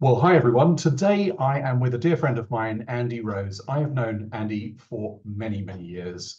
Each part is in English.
Well, hi everyone. Today I am with a dear friend of mine, Andy Rose. I have known Andy for many, many years.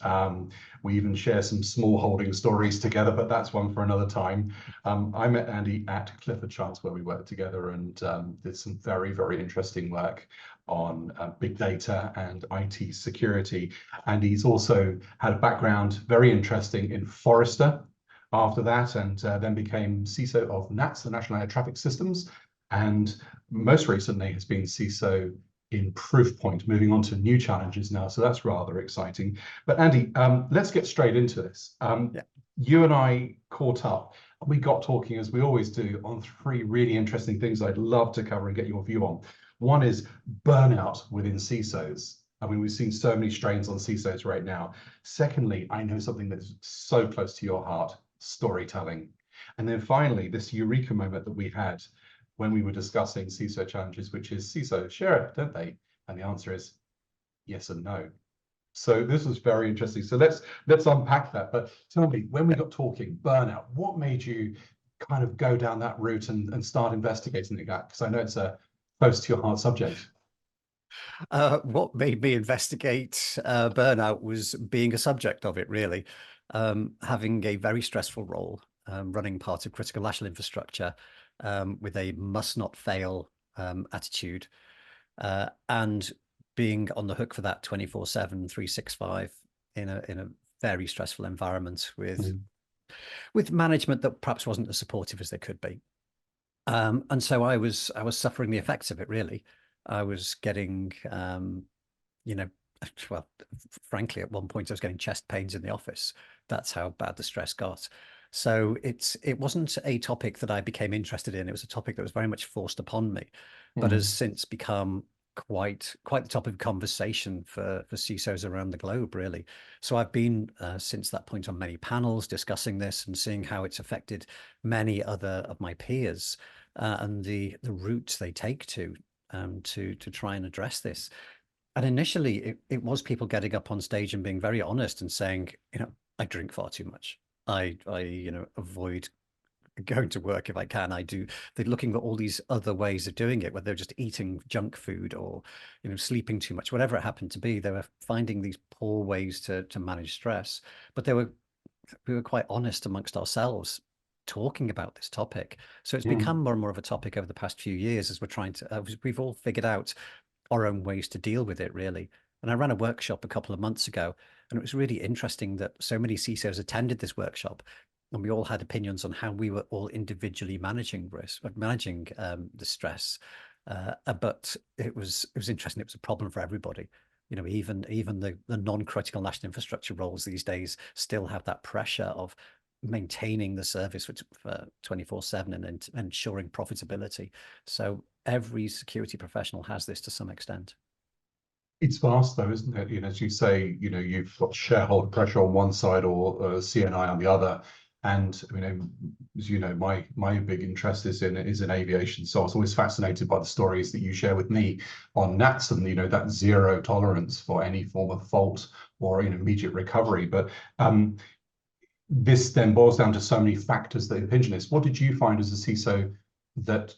We even share some small holding stories together, but that's one for another time. I met Andy at Clifford Chance where we worked together and did some very, very interesting work on big data and IT security. And he's also had a background very interesting in Forrester after that, and then became CISO of NATS, the National Air Traffic Systems, and most recently has been CISO in Proofpoint, moving on to new challenges now. So that's rather exciting. But Andy, let's get straight into this. Yeah. You and I caught up. We got talking, as we always do, on three really interesting things I'd love to cover and get your view on. One is burnout within CISOs. I mean, we've seen so many strains on CISOs right now. Secondly, I know something that's so close to your heart, storytelling. And then finally, this eureka moment that we had when we were discussing CISO challenges, which is CISO share it, don't they? And the answer is yes and no. So this was very interesting. So let's unpack that. But tell me, when we got talking burnout, what made you kind of go down that route and start investigating that? Because I know it's a close to your heart subject. What made me investigate burnout was being a subject of it, really. Having a very stressful role, running part of critical national infrastructure with a must not fail attitude, and being on the hook for that 24/7, 365 in a very stressful environment with management that perhaps wasn't as supportive as they could be. And so I was suffering the effects of it, really. I was getting, you know, well, frankly, at one point I was getting chest pains in the office. That's how bad the stress got. So it wasn't a topic that I became interested in. It was a topic that was very much forced upon me, but has since become quite the topic of conversation for CISOs around the globe, really. So I've been since that point on many panels discussing this and seeing how it's affected many other of my peers and the routes they take to try and address this. And initially, it was people getting up on stage and being very honest and saying, I drink far too much. I avoid going to work if I can. They're looking at all these other ways of doing it, whether they're just eating junk food or, sleeping too much, whatever it happened to be. They were finding these poor ways to manage stress, but we were quite honest amongst ourselves talking about this topic. So it's become more and more of a topic over the past few years as we've all figured out our own ways to deal with it, really. And I ran a workshop a couple of months ago, and it was really interesting that so many CISOs attended this workshop, and we all had opinions on how we were all individually managing the stress. But it was interesting. It was a problem for everybody. Even the non-critical national infrastructure roles these days still have that pressure of maintaining the service for 24/7 and ensuring profitability. So every security professional has this to some extent. It's vast though, isn't it? As you say, you've got shareholder pressure on one side or CNI on the other. And as you know, my big interest is in aviation. So I was always fascinated by the stories that you share with me on NATS and that zero tolerance for any form of fault or immediate recovery. But this then boils down to so many factors that impinge on this. What did you find as a CISO that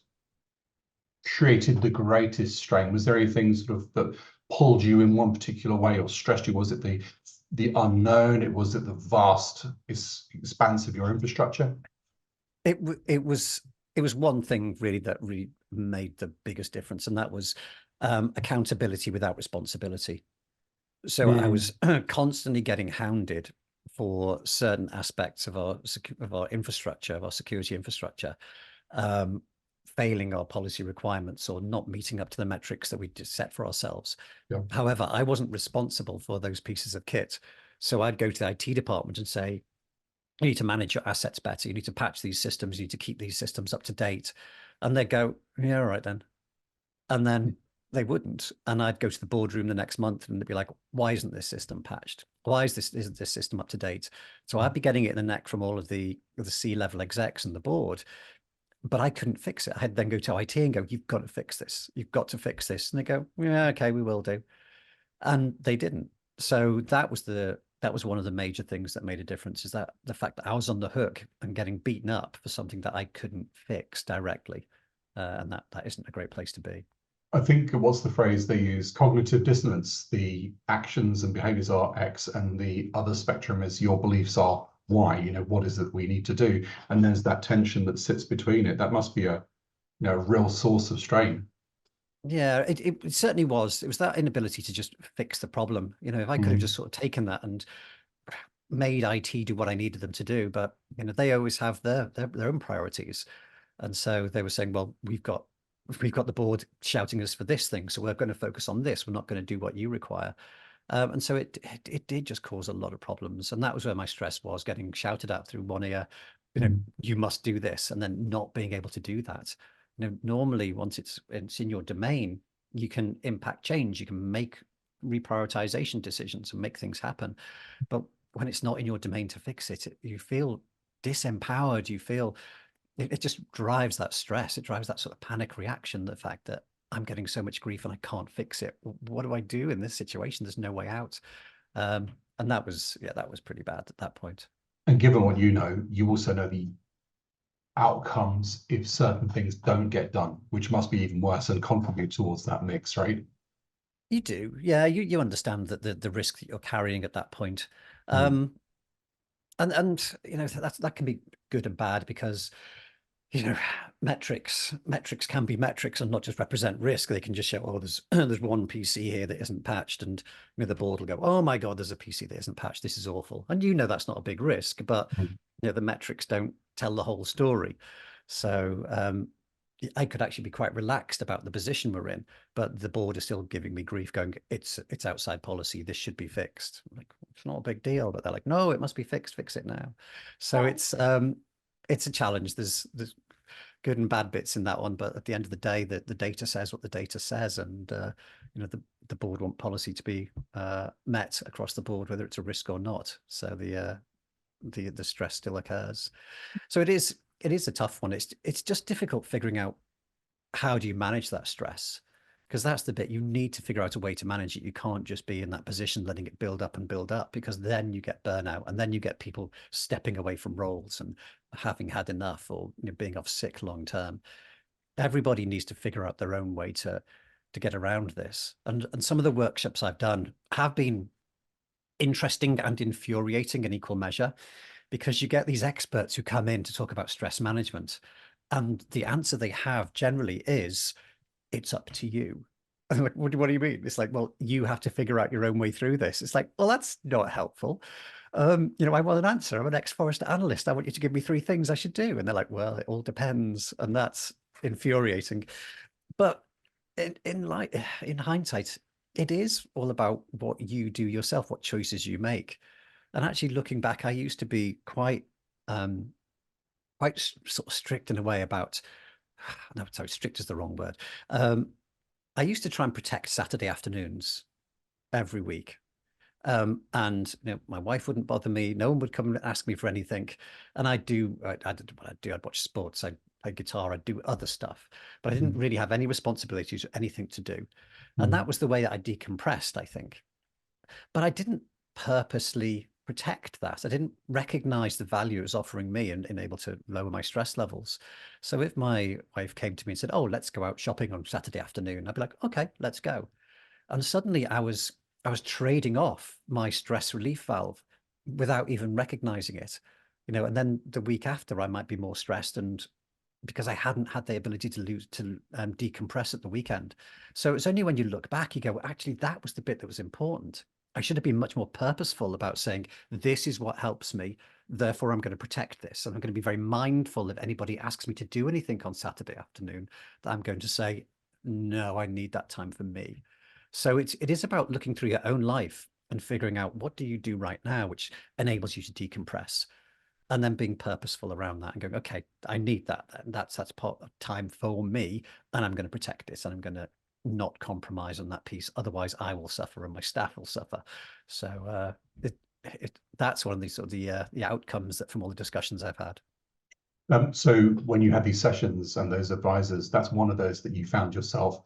created the greatest strain? Was there anything sort of that pulled you in one particular way or stressed you? Was it the unknown? Was it the vast expanse of your infrastructure? It was one thing really that really made the biggest difference, and that was accountability without responsibility. So I was constantly getting hounded for certain aspects of our infrastructure, of our security infrastructure, failing our policy requirements or not meeting up to the metrics that we just set for ourselves. Yeah. However, I wasn't responsible for those pieces of kit. So I'd go to the IT department and say, you need to manage your assets better. You need to patch these systems. You need to keep these systems up to date. And they'd go, yeah, all right then. And then they wouldn't. And I'd go to the boardroom the next month and they'd be like, why isn't this system patched? Why isn't this system up to date? So I'd be getting it in the neck from all of the C-level execs and the board, but I couldn't fix it. I'd then go to IT and go, you've got to fix this. You've got to fix this. And they go, yeah, okay, we will do. And they didn't. So that was one of the major things that made a difference, is that the fact that I was on the hook and getting beaten up for something that I couldn't fix directly. and that isn't a great place to be. I think what's the phrase they use? Cognitive dissonance. The actions and behaviors are X, and the other spectrum is your beliefs are Y. What is it we need to do? And there's that tension that sits between it. That must be a real source of strain. Yeah, it certainly was. It was that inability to just fix the problem. If I could have just Mm. sort of taken that and made IT do what I needed them to do, but they always have their own priorities. And so they were saying, well, we've got the board shouting us for this thing, so we're going to focus on this. We're not going to do what you require. And so it did just cause a lot of problems. And that was where my stress was, getting shouted at through one ear, Mm. you must do this, and then not being able to do that. Normally, once it's in your domain, you can impact change, you can make reprioritization decisions and make things happen. But when it's not in your domain to fix it, you feel disempowered. You feel it just drives that stress. It drives that sort of panic reaction. The fact that I'm getting so much grief and I can't fix it. What do I do in this situation? There's no way out. Um, and that was pretty bad at that point. And given what you also know the outcomes if certain things don't get done, which must be even worse and contribute towards that mix, right? You do, yeah. You understand that the risk that you're carrying at that point. Mm. Um, and that can be good and bad because you know, metrics can be metrics and not just represent risk. They can just show, oh, there's there's one PC here that isn't patched, and the board will go, oh my God, there's a PC that isn't patched. This is awful. And that's not a big risk, but Mm. the metrics don't tell the whole story. So I could actually be quite relaxed about the position we're in, but the board is still giving me grief, going, it's outside policy. This should be fixed. I'm like, it's not a big deal, but they're like, no, it must be fixed. Fix it now. So it's a challenge. There's good and bad bits in that one, but at the end of the day, the data says what the data says, and the board want policy to be met across the board, whether it's a risk or not. So the stress still occurs. So it is a tough one. It's just difficult figuring out how do you manage that stress, because that's the bit you need to figure out a way to manage it. You can't just be in that position letting it build up and build up, because then you get burnout, and then you get people stepping away from roles and having had enough, or being off sick long term. Everybody needs to figure out their own way to get around this. And some of the workshops I've done have been interesting and infuriating in equal measure, because you get these experts who come in to talk about stress management, and the answer they have generally is, it's up to you. I'm like, what do you mean? It's like, well, you have to figure out your own way through this. It's like, well, that's not helpful. I want an answer. I'm an ex-Forrester analyst. I want you to give me 3 things I should do. And they're like, well, it all depends. And that's infuriating. But in hindsight, it is all about what you do yourself, what choices you make. And actually looking back, I used to be um, quite sort of strict in a way about, no, sorry, strict is the wrong word. I used to try and protect Saturday afternoons every week. And my wife wouldn't bother me. No one would come and ask me for anything. And I did what I'd do. I'd watch sports. I'd play guitar. I'd do other stuff. But I didn't Mm. really have any responsibilities or anything to do. And Mm. that was the way that I decompressed, I think. But I didn't purposely protect that. I didn't recognize the value it was offering me and able to lower my stress levels. So if my wife came to me and said, oh, let's go out shopping on Saturday afternoon, I'd be like, okay, let's go. And suddenly I was trading off my stress relief valve without even recognizing it. And then the week after I might be more stressed, and because I hadn't had the ability to decompress at the weekend. So it's only when you look back, you go, well, actually, that was the bit that was important. I should have been much more purposeful about saying, this is what helps me. Therefore, I'm going to protect this. And I'm going to be very mindful if anybody asks me to do anything on Saturday afternoon, that I'm going to say, no, I need that time for me. So it is about looking through your own life and figuring out, what do you do right now, which enables you to decompress, and then being purposeful around that and going, okay, I need that. That's part of time for me, and I'm going to protect this, and I'm going to not compromise on that piece. Otherwise, I will suffer and my staff will suffer. So that's one of these sort of the outcomes that from all the discussions I've had. So when you had these sessions and those advisors, that's one of those that you found yourself.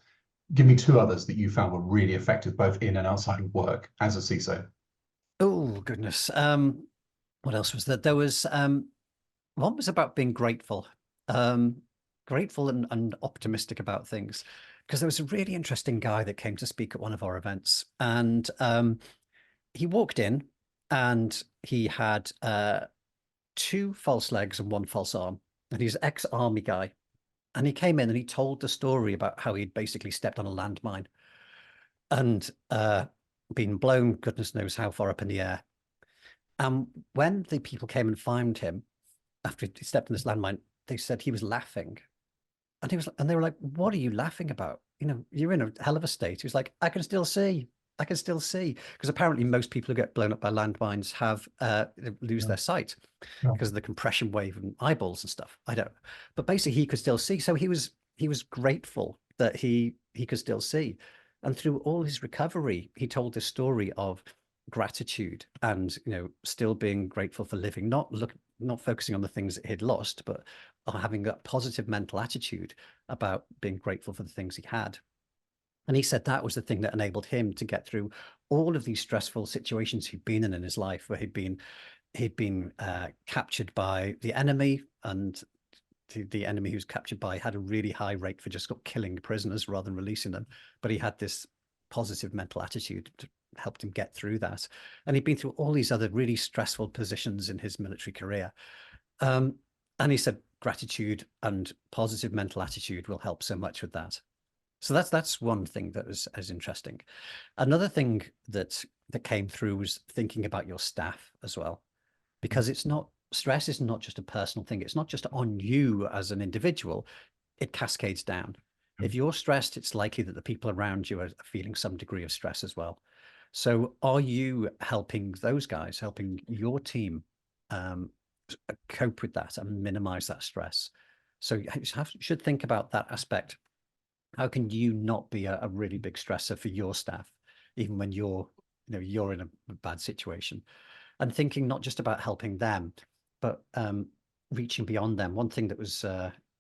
Give me 2 others that you found were really effective, both in and outside of work as a CISO. Oh goodness. What else was there? There was one was about being grateful. Um, grateful and optimistic about things. Because there was a really interesting guy that came to speak at one of our events, and he walked in and he had two false legs and one false arm, and he's an ex-army guy. And he came in and he told the story about how he'd basically stepped on a landmine and been blown goodness knows how far up in the air. And when the people came and found him after he stepped on this landmine, they said he was laughing. And they were like, "What are you laughing about? You know, you're in a hell of a state." He was like, "I can still see. I can still see." Because apparently most people who get blown up by landmines have lose Yeah. their sight Yeah. because of the compression wave and eyeballs and stuff. I don't know. But basically he could still see. So he was grateful that he could still see. And through all his recovery, he told this story of gratitude and, you know, still being grateful for living, not focusing on the things that he'd lost, but having that positive mental attitude about being grateful for the things he had. And he said that was the thing that enabled him to get through all of these stressful situations he'd been in his life, where he'd been captured by the enemy, and the enemy he was captured by had a really high rate for just killing prisoners rather than releasing them. But he had this positive mental attitude to helped him get through that. And he'd been through all these other really stressful positions in his military career. And he said gratitude and positive mental attitude will help so much with that. So that's one thing that was interesting. Another thing that came through was thinking about your staff as well, because stress is not just a personal thing. It's not just on you as an individual. It cascades down. If you're stressed, it's likely that the people around you are feeling some degree of stress as well. So are you helping those guys, helping your team cope with that and minimize that stress? So you should think about that aspect. How can you not be a really big stressor for your staff, even when you're in a bad situation? And thinking not just about helping them, but reaching beyond them. One thing that was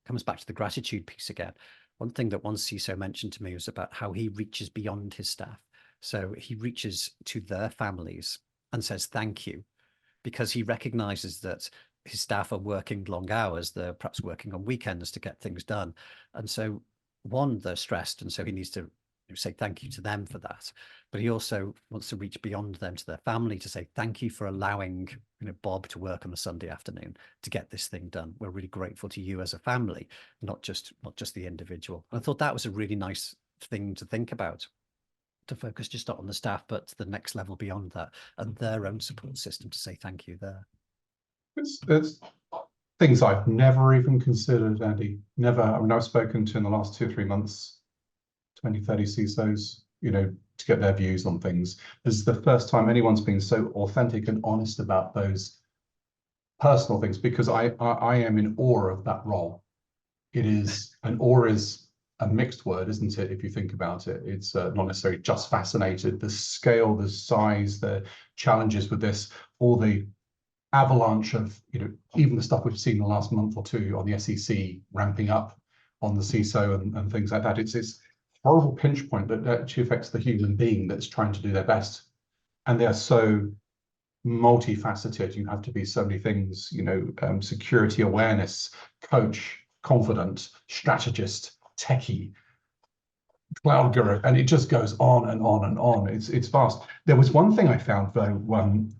comes back to the gratitude piece again. One thing that one CISO mentioned to me was about how he reaches beyond his staff. So he reaches to their families and says thank you, because he recognizes that his staff are working long hours. They're perhaps working on weekends to get things done. And so one, they're stressed, and so he needs to say thank you to them for that. But he also wants to reach beyond them to their family to say thank you for allowing Bob to work on a Sunday afternoon to get this thing done. We're really grateful to you as a family, not just the individual. And I thought that was a really nice thing to think about, to focus just not on the staff, but the next level beyond that and their own support system to say thank you there. It's things I've never even considered, Andy. Never. I mean, I've spoken to in the last 2 or 3 months 20, 30 CISOs, to get their views on things. This is the first time anyone's been so authentic and honest about those personal things, because I am in awe of that role. It is, and awe is a mixed word, isn't it? If you think about it, it's not necessarily just fascinated. The scale, the size, the challenges with this, all the avalanche of, even the stuff we've seen in the last month or two on the SEC ramping up on the CISO and things like that. It's horrible pinch point that actually affects the human being that's trying to do their best. And they're so multifaceted. You have to be so many things, security awareness, coach, confident, strategist, techie, cloud guru, and it just goes on and on and on. It's vast. There was one thing I found though,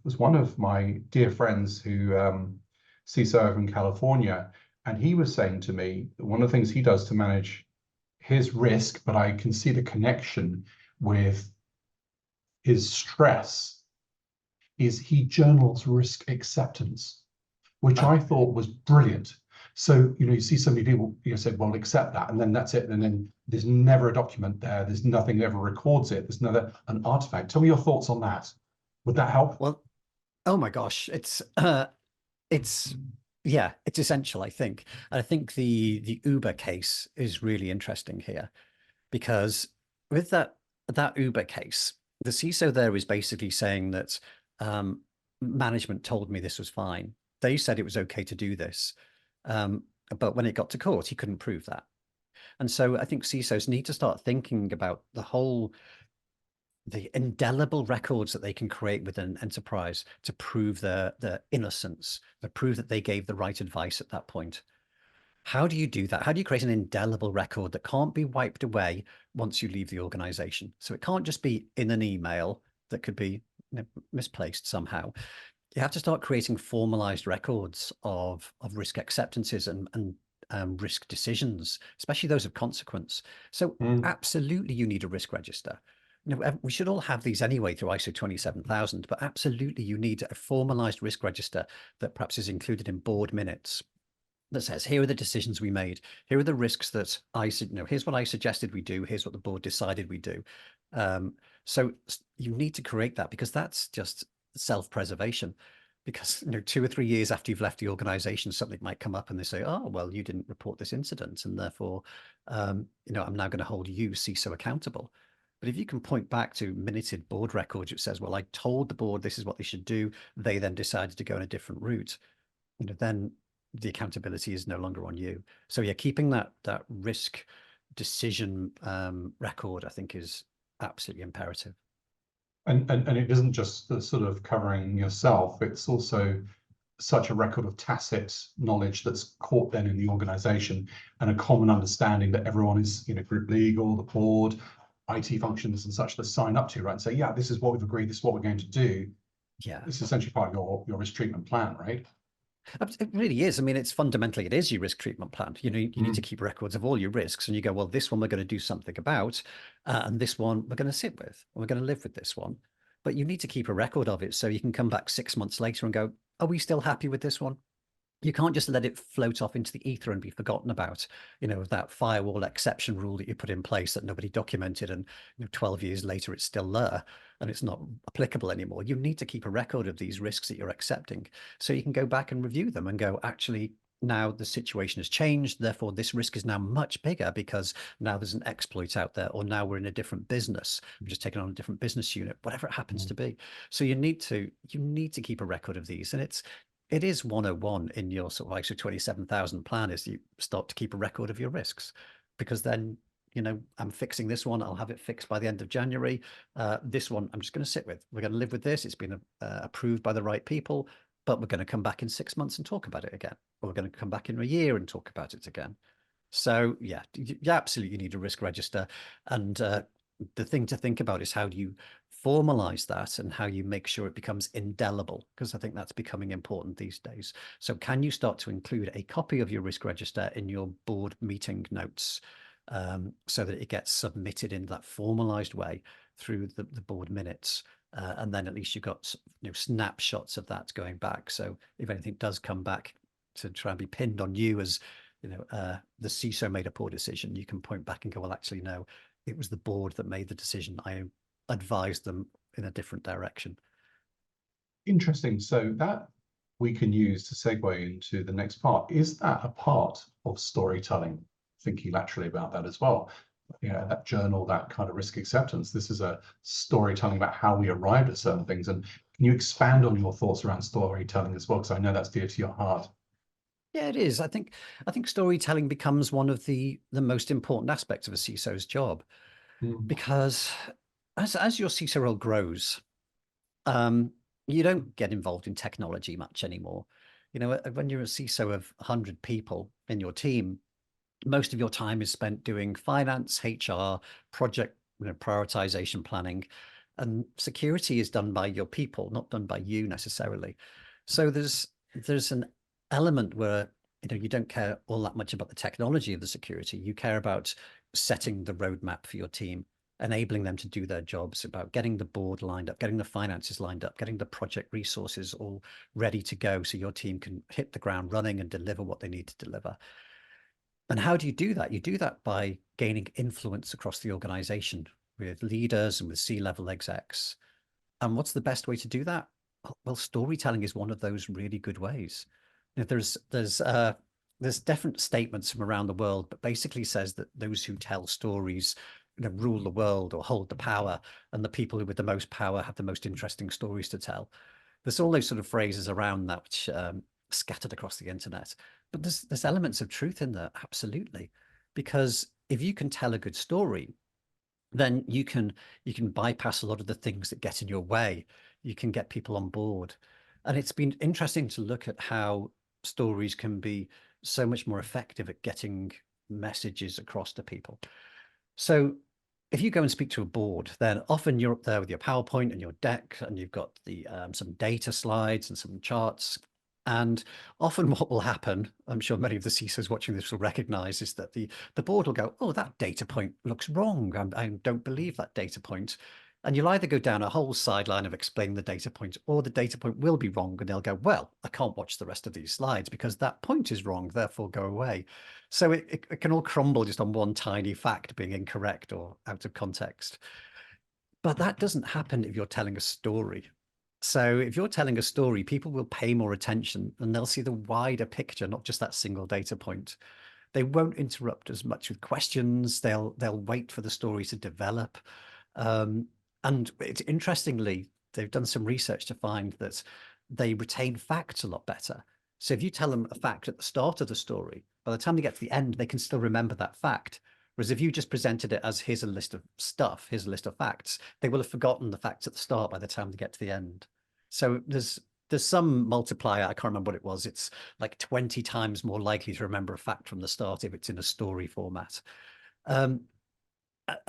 was one of my dear friends who CISO over in California, and he was saying to me one of the things he does to manage his risk, but I can see the connection with his stress, is he journals risk acceptance, which I thought was brilliant. So, you see so many people, said, well, accept that, and then that's it. And then there's never a document there. There's nothing that ever records it. There's never an artifact. Tell me your thoughts on that. Would that help? Well, oh my gosh, it's essential, I think. And I think the Uber case is really interesting here, because with that Uber case, the CISO there is basically saying that management told me this was fine. They said it was okay to do this. But when it got to court, he couldn't prove that. And so I think CISOs need to start thinking about the indelible records that they can create within an enterprise to prove their innocence, to prove that they gave the right advice at that point. How do you do that? How do you create an indelible record that can't be wiped away once you leave the organization? So it can't just be in an email that could be, misplaced somehow. You have to start creating formalized records of risk acceptances and risk decisions, especially those of consequence. So Mm. absolutely, you need a risk register. We should all have these anyway through ISO 27000, but absolutely, you need a formalized risk register that perhaps is included in board minutes that says, here are the decisions we made. Here are the risks that here's what I suggested we do. Here's what the board decided we do. So you need to create that, because that's just self-preservation. Because 2 or 3 years after you've left the organization, something might come up and they say, oh, well, you didn't report this incident, and therefore, I'm now going to hold you, CISO, accountable. But if you can point back to minuted board records, it says, well, I told the board this is what they should do. They then decided to go in a different route. Then the accountability is no longer on you. So yeah, keeping that risk decision record, I think, is absolutely imperative. And it isn't just the sort of covering yourself, it's also such a record of tacit knowledge that's caught then in the organization, and a common understanding that everyone is, group legal, the board, IT functions and such, that sign up to, right? And say, yeah, this is what we've agreed, this is what we're going to do. Yeah, This is essentially part of your risk treatment plan, right? it really is. I mean, it is your risk treatment plan. You need to Mm. keep records of all your risks, and you go, well, this one we're going to do something about, and this one we're going to sit with, and we're going to live with this one. But you need to keep a record of it so you can come back 6 months later and go, are we still happy with this one? You can't just let it float off into the ether and be forgotten about. That firewall exception rule that you put in place that nobody documented, and 12 years later it's still there and it's not applicable anymore. You need to keep a record of these risks that you're accepting so you can go back and review them and go, actually, now the situation has changed, therefore this risk is now much bigger because now there's an exploit out there, or now we're in a different business, we're just taking on a different business unit, whatever it happens to be. So you need to keep a record of these, and it is 101 in your sort of ISO 27000 plan, is you start to keep a record of your risks, because then, I'm fixing this one, I'll have it fixed by the end of January. This one, I'm just going to sit with. We're going to live with this. It's been approved by the right people, but we're going to come back in 6 months and talk about it again. Or we're going to come back in a year and talk about it again. So yeah, you absolutely need a risk register. And the thing to think about is, how do you formalize that and how you make sure it becomes indelible? Because I think that's becoming important these days. So can you start to include a copy of your risk register in your board meeting notes, so that it gets submitted in that formalized way through the board minutes? And then at least you've got snapshots of that going back. So if anything does come back to try and be pinned on you as the CISO made a poor decision, you can point back and go, well, actually, no, it was the board that made the decision. I advised them in a different direction. Interesting. So that we can use to segue into the next part. Is that a part of storytelling? Thinking laterally about that as well. That journal, that kind of risk acceptance. This is a storytelling about how we arrived at certain things. And can you expand on your thoughts around storytelling as well? Because I know that's dear to your heart. Yeah, it is. I think storytelling becomes one of the most important aspects of a CISO's job, Mm. because as your CISO role grows, you don't get involved in technology much anymore. When you're a CISO of 100 people in your team, most of your time is spent doing finance, HR, project prioritization planning, and security is done by your people, not done by you necessarily. So there's an element where you don't care all that much about the technology of the security. You care about setting the roadmap for your team, enabling them to do their jobs, about getting the board lined up, getting the finances lined up, getting the project resources all ready to go so your team can hit the ground running and deliver what they need to deliver. And how do you do that? You do that by gaining influence across the organization with leaders and with C-level execs. And what's the best way to do that? Well, storytelling is one of those really good ways. There's different statements from around the world, but basically says that those who tell stories rule the world or hold the power, and the people who with the most power have the most interesting stories to tell. There's all those sort of phrases around that, which scattered across the internet. But there's elements of truth in there, absolutely. Because if you can tell a good story, then you can bypass a lot of the things that get in your way. You can get people on board. And it's been interesting to look at how stories can be so much more effective at getting messages across to people. So if you go and speak to a board, then often you're up there with your PowerPoint and your deck, and you've got the some data slides and some charts. And often what will happen, I'm sure many of the CISOs watching this will recognize, is that the board will go, oh, that data point looks wrong. I don't believe that data point. And you'll either go down a whole sideline of explaining the data point, or the data point will be wrong. And they'll go, well, I can't watch the rest of these slides because that point is wrong, therefore go away. So it can all crumble just on one tiny fact being incorrect or out of context. But that doesn't happen if you're telling a story. So if you're telling a story, people will pay more attention and they'll see the wider picture, not just that single data point. They won't interrupt as much with questions. They'll wait for the story to develop. And it's interestingly, they've done some research to find that they retain facts a lot better. So if you tell them a fact at the start of the story, by the time they get to the end, they can still remember that fact. Whereas if you just presented it as here's a list of stuff, here's a list of facts, they will have forgotten the facts at the start by the time they get to the end. So there's some multiplier, I can't remember what it was. It's like 20 times more likely to remember a fact from the start if it's in a story format. And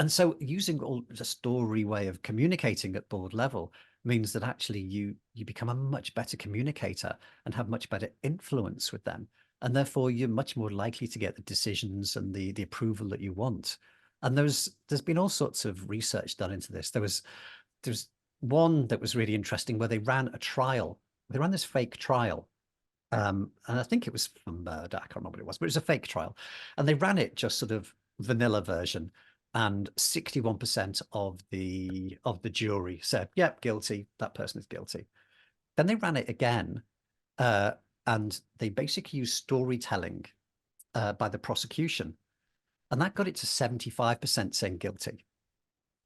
so using all the story way of communicating at board level means that actually you become a much better communicator and have much better influence with them. And therefore you're much more likely to get the decisions and the approval that you want. And there's been all sorts of research done into this. There's one that was really interesting where they ran a trial. They ran this fake trial. And I think it was for murder. I can't remember what it was, but it was a fake trial. And they ran it just sort of vanilla version. And 61% of the jury said, yep, guilty. That person is guilty. Then they ran it again. And they basically used storytelling by the prosecution. And that got it to 75% saying guilty.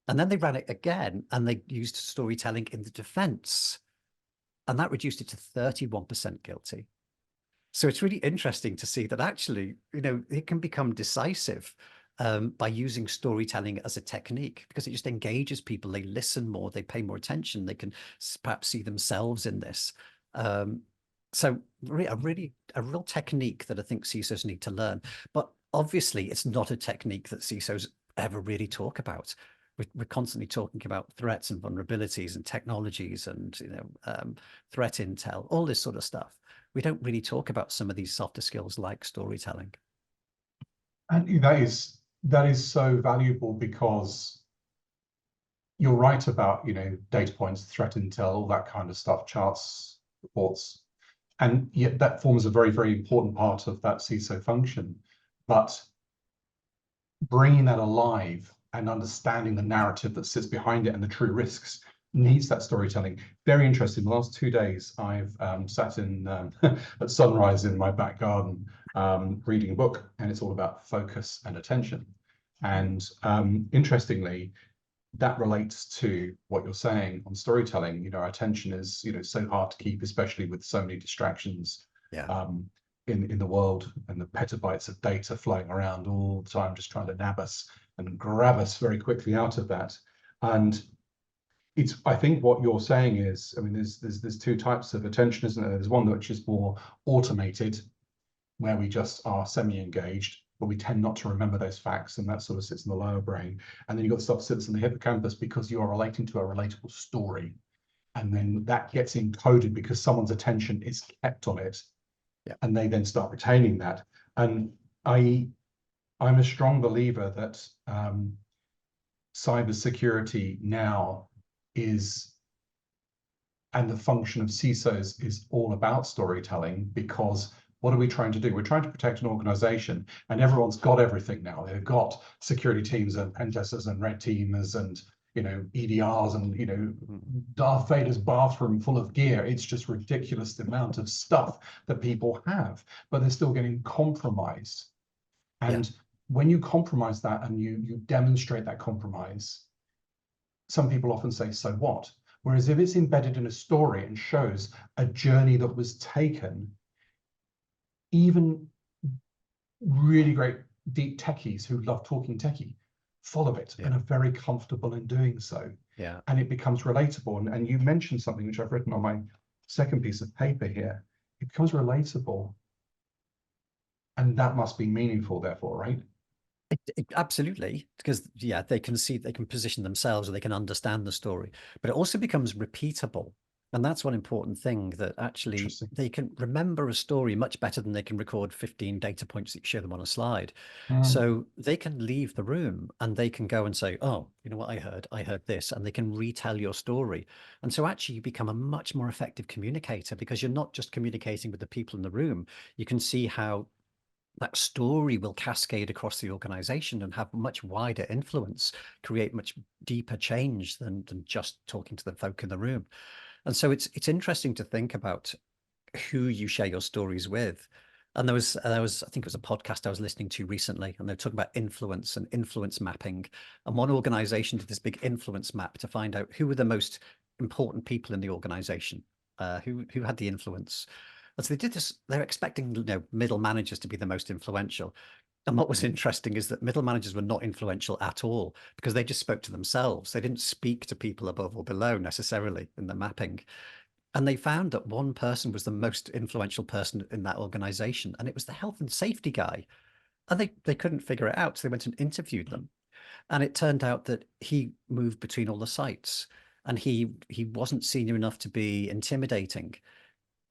And then they ran it again and they used storytelling in the defense. And that reduced it to 31% guilty. So it's really interesting to see that actually, it can become decisive by using storytelling as a technique, because it just engages people. They listen more, they pay more attention, they can perhaps see themselves in this. So a real technique that I think CISOs need to learn. But obviously, it's not a technique that CISOs ever really talk about. We're constantly talking about threats and vulnerabilities and technologies and threat intel, all this sort of stuff. We don't really talk about some of these softer skills like storytelling. And that is so valuable, because you're right about, data points, threat intel, all that kind of stuff, charts, reports. And yet that forms a very, very important part of that CISO function. But bringing that alive and understanding the narrative that sits behind it and the true risks needs that storytelling. Very interesting. The last 2 days, I've sat in at sunrise in my back garden reading a book, and it's all about focus and attention. And interestingly, that relates to what you're saying on storytelling. Our attention is, so hard to keep, especially with so many distractions in the world, and the petabytes of data flowing around all the time, just trying to nab us and grab us very quickly out of that. And I think what you're saying is, there's two types of attention, isn't there? There's one which is more automated, where we just are semi-engaged, but we tend not to remember those facts, and that sort of sits in the lower brain. And then you've got stuff that sits in the hippocampus, because you are relating to a relatable story. And then that gets encoded because someone's attention is kept on it. Yeah. And they then start retaining that. And I'm a strong believer that cybersecurity now is, and the function of CISOs is all about storytelling, because what are we trying to do? We're trying to protect an organization, and everyone's got everything now. They've got security teams and pen testers and red teamers and EDRs and Darth Vader's bathroom full of gear. It's just ridiculous the amount of stuff that people have, but they're still getting compromised. And when you compromise that and you demonstrate that compromise, some people often say, so what? Whereas if it's embedded in a story and shows a journey that was taken, even really great deep techies who love talking techie follow it and are very comfortable in doing so. Yeah. And it becomes relatable. And you mentioned something which I've written on my second piece of paper here. It becomes relatable And that must be meaningful, therefore, right? Absolutely, because yeah, they can see, they can position themselves, or they can understand the story, but it also becomes repeatable. And that's one important thing, that actually Interesting. they can remember a story much better than they can record 15 data points that you show them on a slide. Mm. So they can leave the room and they can go and say, oh, you know what I heard this, and they can retell your story. And so actually you become a much more effective communicator, because you're not just communicating with the people in the room. You can see how that story will cascade across the organization and have much wider influence, create much deeper change than just talking to the folk in the room. And so it's interesting to think about who you share your stories with. And there was I think it was a podcast I was listening to recently, and they're talking about influence and influence mapping. And one organization did this big influence map to find out who were the most important people in the organization, who had the influence. And so they did this. They're expecting, you know, middle managers to be the most influential. And what was interesting is that middle managers were not influential at all, because they just spoke to themselves. They didn't speak to people above or below necessarily in the mapping. And they found that one person was the most influential person in that organization, and it was the health and safety guy. And they couldn't figure it out. So they went and interviewed them. And it turned out that he moved between all the sites, and he wasn't senior enough to be intimidating.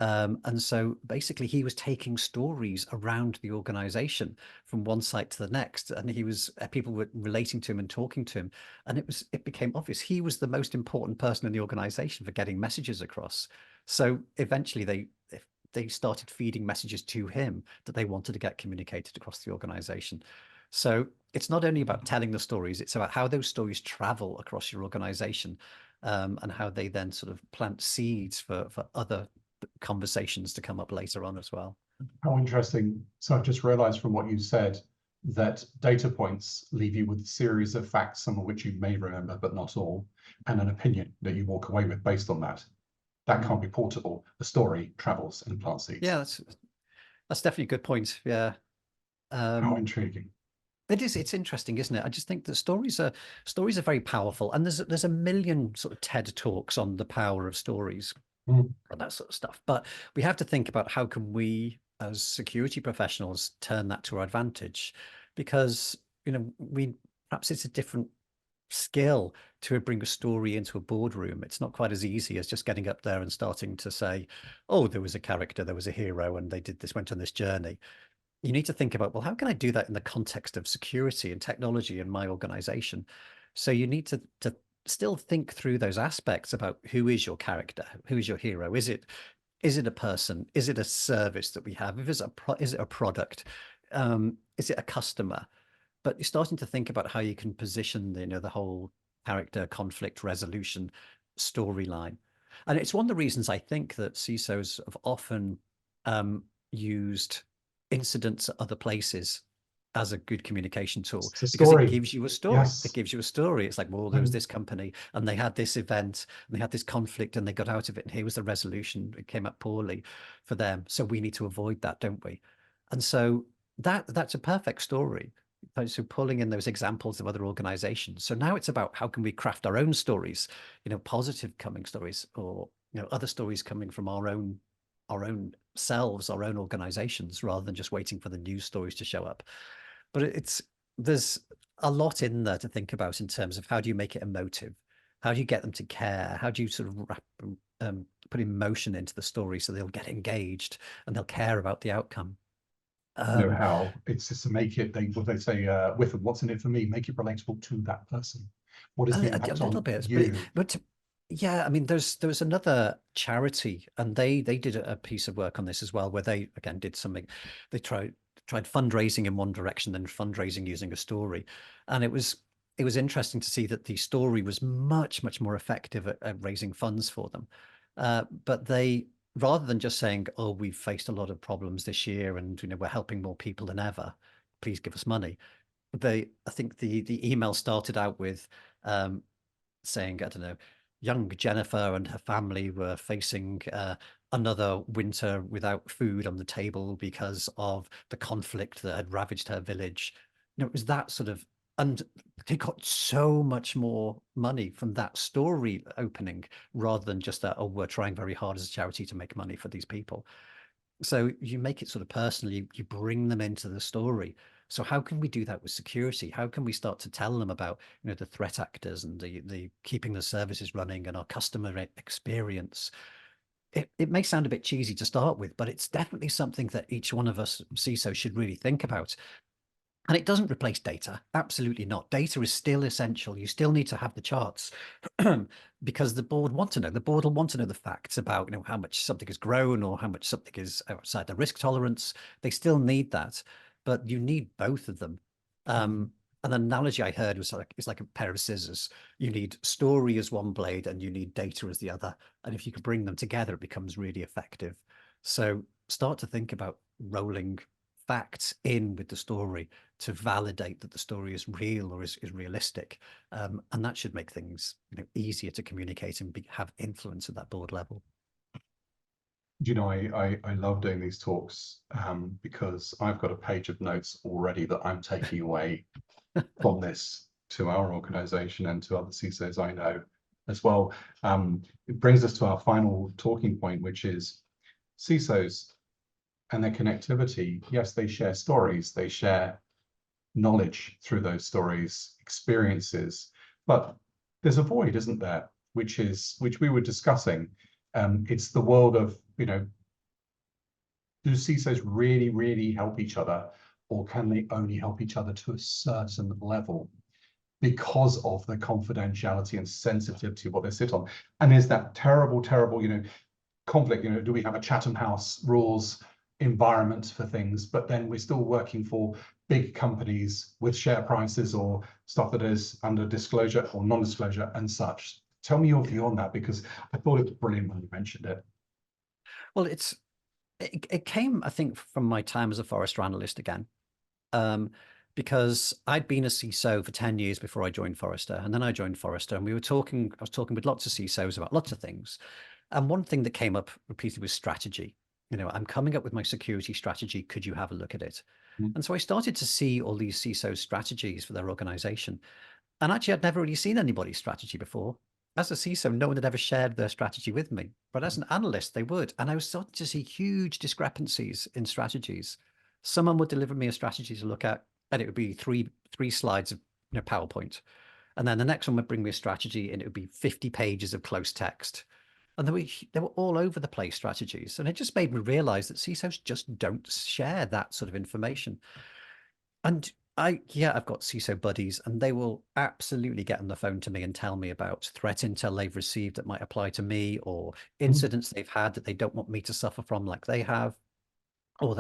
And so basically he was taking stories around the organization from one site to the next, and he was people were relating to him and talking to him, and it became obvious he was the most important person in the organization for getting messages across. So eventually they started feeding messages to him that they wanted to get communicated across the organization. So it's not only about telling the stories, it's about how those stories travel across your organization, and how they then sort of plant seeds for other conversations to come up later on as well. How interesting. So I've just realized from what you said that data points leave you with a series of facts, some of which you may remember, but not all, and an opinion that you walk away with based on that. That can't be portable. The story travels and plants seeds. Yeah, that's definitely a good point. Yeah. How Um, intriguing. it is, it's interesting, isn't it? I just think that stories are very powerful. And there's a million sort of TED Talks on the power of stories Mm. and that sort of stuff. But we have to think about how can we as security professionals turn that to our advantage, because you know we perhaps it's a different skill to bring a story into a boardroom. It's not quite as easy as just getting up there and starting to say, oh, there was a character, there was a hero, and they did this, went on this journey. You need to think about, well, how can I do that in the context of security and technology in my organization? So you need to still think through those aspects about who is your character, who is your hero. Is it a person? Is it a service that we have? If it's is it a product? Is it a customer? But you're starting to think about how you can position the, you know, the whole character conflict resolution storyline. And it's one of the reasons I think that CISOs have often used incidents at other places as a good communication tool, It's a because it story. gives you a story. It Yes. gives you a story. It's like, well, there was Mm. this company and they had this event and they had this conflict and they got out of it. And here was the resolution. It came up poorly for them. So we need to avoid that, don't we? And so that's a perfect story. So pulling in those examples of other organizations. So now it's about how can we craft our own stories, you know, positive coming stories, or you know, other stories coming from our own selves, our own organizations, rather than just waiting for the news stories to show up. But there's a lot in there to think about in terms of how do you make it emotive? How do you get them to care? How do you sort of put emotion into the story so they'll get engaged and they'll care about the outcome? Know Um, how. It's just to make it, what they say, with what's in it for me, make it relatable to that person. What is the a impact little on bit, you? but yeah, I mean, there was another charity, and they did a piece of work on this as well, where they again did something. They tried fundraising in one direction, then fundraising using a story, and it was interesting to see that the story was much more effective at raising funds for them. But they, rather than just saying, "Oh, we've faced a lot of problems this year, and you know we're helping more people than ever. Please give us money." I think the email started out with um, saying, I don't know, young Jennifer and her family were facing another winter without food on the table because of the conflict that had ravaged her village. You know, it was that sort of, and they got so much more money from that story opening rather than just that, oh, we're trying very hard as a charity to make money for these people. So you make it sort of personal, you bring them into the story. So how can we do that with security? How can we start to tell them about, the threat actors and the keeping the services running and our customer experience? It may sound a bit cheesy to start with, but it's definitely something that each one of us CISO should really think about. And it doesn't replace data. Absolutely not. Data is still essential. You still need to have the charts because the board want to know. The board will want to know the facts about, how much something has grown or how much something is outside the risk tolerance. They still need that, but you need both of them. An analogy I heard was like, it's like a pair of scissors. You need story as one blade and you need data as the other. And if you can bring them together, it becomes really effective. So start to think about rolling facts in with the story to validate that the story is real or is realistic. And that should make things easier to communicate and have influence at that board level. I love doing these talks because I've got a page of notes already that I'm taking away from this to our organization and to other CISOs I know as well. It brings us to our final talking point, which is CISOs and their connectivity. Yes, they share stories, they share knowledge through those stories, experiences, but there's a void, isn't there? Which we were discussing. It's the world of, do CISOs really, really help each other, or can they only help each other to a certain level because of the confidentiality and sensitivity of what they sit on? And there's that terrible, terrible, conflict. Do we have a Chatham House rules environment for things, but then we're still working for big companies with share prices or stuff that is under disclosure or non-disclosure and such. Tell me your view on that, because I thought it was brilliant when you mentioned it. Well, it came, I think, from my time as a Forrester analyst again, because I'd been a CISO for 10 years before I joined Forrester, and then I joined Forrester, and I was talking with lots of CISOs about lots of things. And one thing that came up repeatedly was strategy. I'm coming up with my security strategy. Could you have a look at it? Mm. And so I started to see all these CISO strategies for their organization. And actually, I'd never really seen anybody's strategy before. As a CISO, no one had ever shared their strategy with me. But as an analyst, they would. And I was starting to see huge discrepancies in strategies. Someone would deliver me a strategy to look at, and it would be three slides of PowerPoint. And then the next one would bring me a strategy, and it would be 50 pages of close text. And they were all over the place strategies. And it just made me realize that CISOs just don't share that sort of information. And I've got CISO buddies, and they will absolutely get on the phone to me and tell me about threat intel they've received that might apply to me, or incidents they've had that they don't want me to suffer from like they have. Or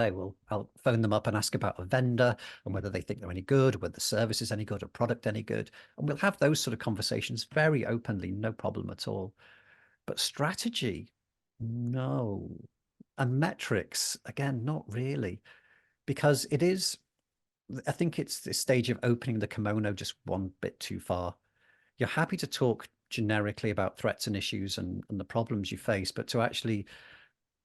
I'll phone them up and ask about a vendor and whether they think they're any good, whether the service is any good or product any good. And we'll have those sort of conversations very openly, no problem at all. But strategy, no. And metrics, again, not really, because I think it's the stage of opening the kimono just one bit too far. You're happy to talk generically about threats and issues and the problems you face, but to actually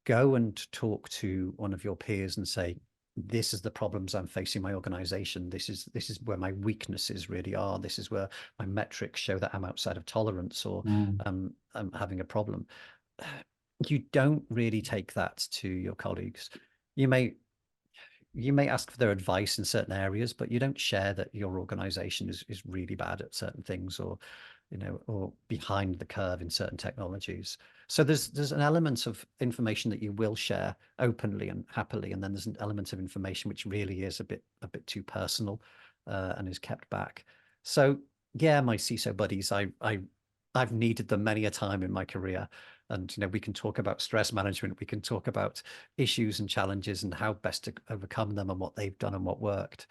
go and talk to one of your peers and say, this is the problems I'm facing my organization. This is where my weaknesses really are. This is where my metrics show that I'm outside of tolerance or I'm having a problem. You don't really take that to your colleagues. You may ask for their advice in certain areas, but you don't share that your organization is really bad at certain things or or behind the curve in certain technologies. So there's an element of information that you will share openly and happily, and then there's an element of information which really is a bit too personal and is kept back. So yeah, my CISO buddies, I've needed them many a time in my career. And we can talk about stress management, we can talk about issues and challenges and how best to overcome them and what they've done and what worked.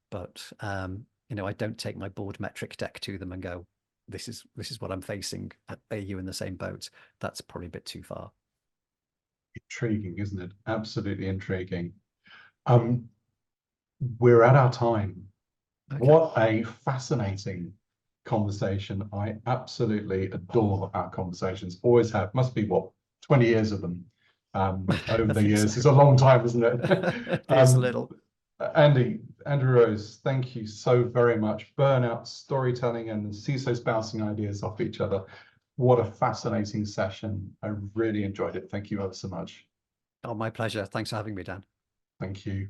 But I don't take my board metric deck to them and go, this is what I'm facing. Are you in the same boat? That's probably a bit too far. Intriguing, isn't it? Absolutely intriguing. We're at our time. Okay. What a fascinating conversation. I absolutely adore our conversations. Always have. Must be, what, 20 years of them over the years. So. It's a long time, isn't it? It is a little. Andrew Rose, thank you so very much. Burnout, storytelling, and CISOs bouncing ideas off each other. What a fascinating session. I really enjoyed it. Thank you ever so much. Oh, my pleasure. Thanks for having me, Dan. Thank you.